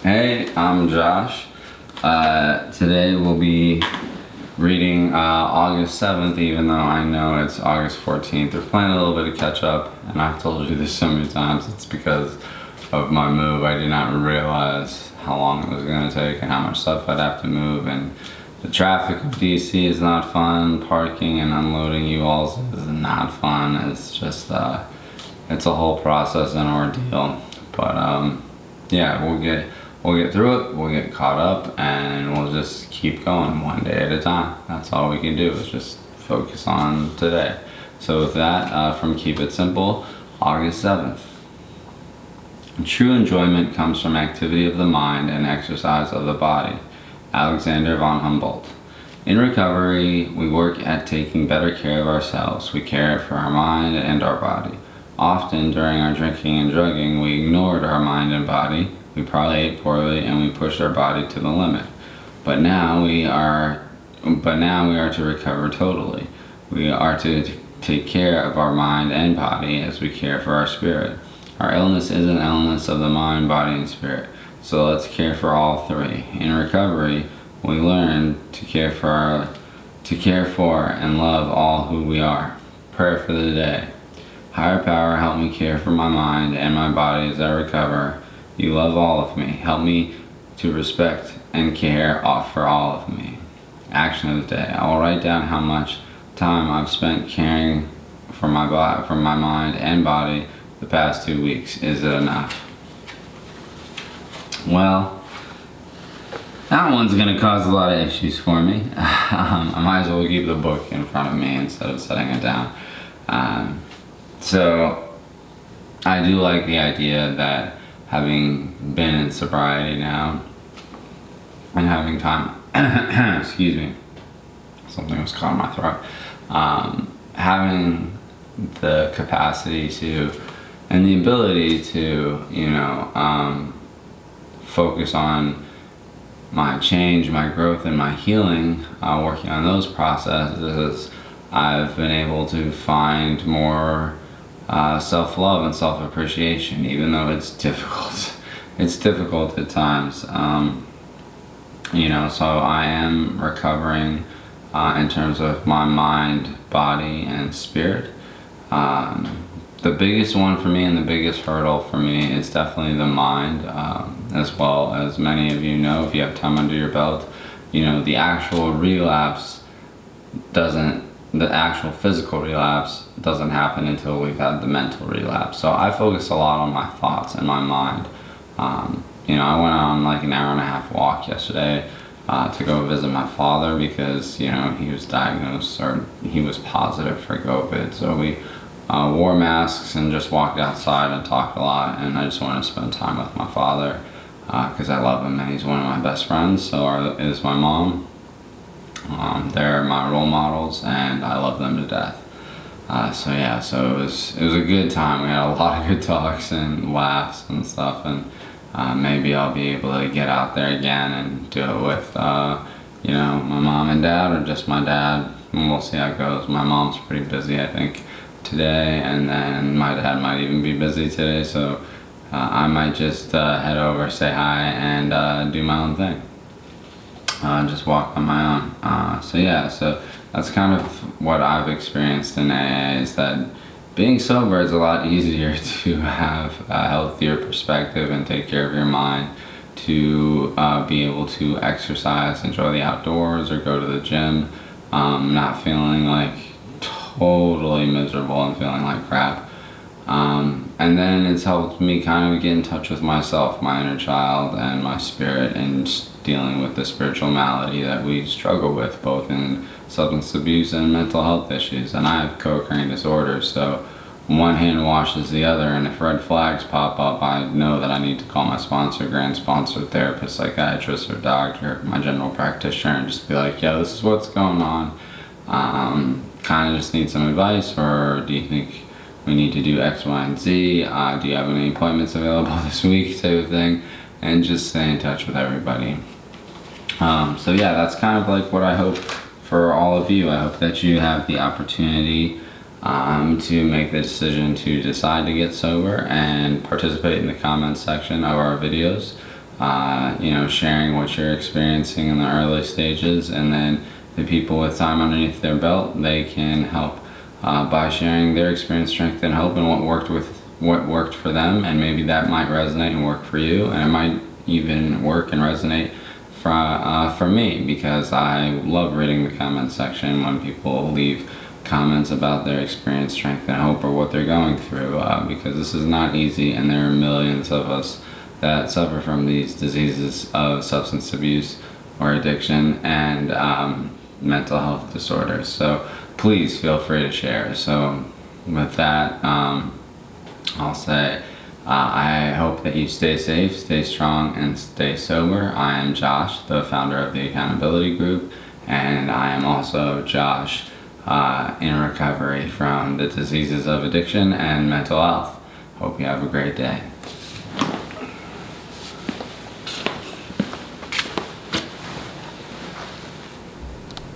Hey, I'm Josh. Today we'll be reading August 7th, even though I know it's August 14th. We're playing a little bit of catch up, and I've told you this so many times. It's because of my move. I did not realize how long it was going to take and how much stuff I'd have to move. And the traffic of DC is not fun. Parking and unloading U-Hauls is not fun. It's just, it's a whole process and ordeal. But yeah, we'll get through it, we'll get caught up, and we'll just keep going one day at a time. That's all we can do, is just focus on today. So with that, from Keep It Simple, August 7th. True enjoyment comes from activity of the mind and exercise of the body. Alexander von Humboldt. In recovery, we work at taking better care of ourselves. We care for our mind and our body. Often during our drinking and drugging, we ignored our mind and body. We probably ate poorly and we pushed our body to the limit. But now we are to recover totally. We are to take care of our mind and body as we care for our spirit. Our illness is an illness of the mind, body, and spirit. So let's care for all three. In recovery, we learn to care for and love all who we are. Prayer for the day. Higher power, help me care for my mind and my body as I recover. You love all of me. Help me to respect and care for all of me. Action of the day. I will write down how much time I've spent caring for my mind and body the past 2 weeks. Is it enough? Well, that one's going to cause a lot of issues for me. I might as well keep the book in front of me instead of setting it down. So, I do like the idea that having been in sobriety now and having time, excuse me, something was caught in my throat, having the capacity to and the ability to, focus on my change, my growth, and my healing, working on those processes, I've been able to find more self-love and self-appreciation, even though it's difficult. It's difficult at times. So I am recovering in terms of my mind, body, and spirit. The biggest one for me and the biggest hurdle for me is definitely the mind, as well as many of you know, if you have time under your belt, the actual physical relapse doesn't happen until we've had the mental relapse. So I focus a lot on my thoughts and my mind. I went on like an hour and a half walk yesterday to go visit my father because, he was diagnosed, or he was positive for COVID. So we wore masks and just walked outside and talked a lot, and I just wanted to spend time with my father because I love him and he's one of my best friends. So is my mom. They're my role models and I love them to death. So it was a good time. We had a lot of good talks and laughs and stuff, and maybe I'll be able to get out there again and do it with my mom and dad, or just my dad, and we'll see how it goes. My mom's pretty busy, I think, today, and then my dad might even be busy today, so I might just head over, say hi, and do my own thing. Just walk on my own. So that's kind of what I've experienced in AA, is that being sober is a lot easier to have a healthier perspective and take care of your mind, to be able to exercise, enjoy the outdoors, or go to the gym, not feeling like totally miserable and feeling like crap. And then it's helped me kind of get in touch with myself, my inner child, and my spirit, and dealing with the spiritual malady that we struggle with, both in substance abuse and mental health issues. And I have co-occurring disorders, so one hand washes the other, and if red flags pop up, I know that I need to call my sponsor, grand sponsor, therapist, psychiatrist, or doctor, my general practitioner, and just be like, yeah, this is what's going on. Kind of just need some advice, or do you think we need to do X, Y, and Z? Do you have any appointments available this week, type of thing? And just stay in touch with everybody. That's kind of like what I hope for all of you. I hope that you have the opportunity to make the decision to decide to get sober and participate in the comments section of our videos. sharing what you're experiencing in the early stages, and then the people with time underneath their belt, they can help by sharing their experience, strength, and hope, and what worked for them, and maybe that might resonate and work for you, and it might even work and resonate for me, because I love reading the comment section when people leave comments about their experience, strength, and hope, or what they're going through, because this is not easy, and there are millions of us that suffer from these diseases of substance abuse or addiction and mental health disorders. So please feel free to share. So with that, I'll say I hope that you stay safe, stay strong, and stay sober. I am Josh, the founder of the Accountability Group, and I am also Josh in recovery from the diseases of addiction and mental health. Hope you have a great day.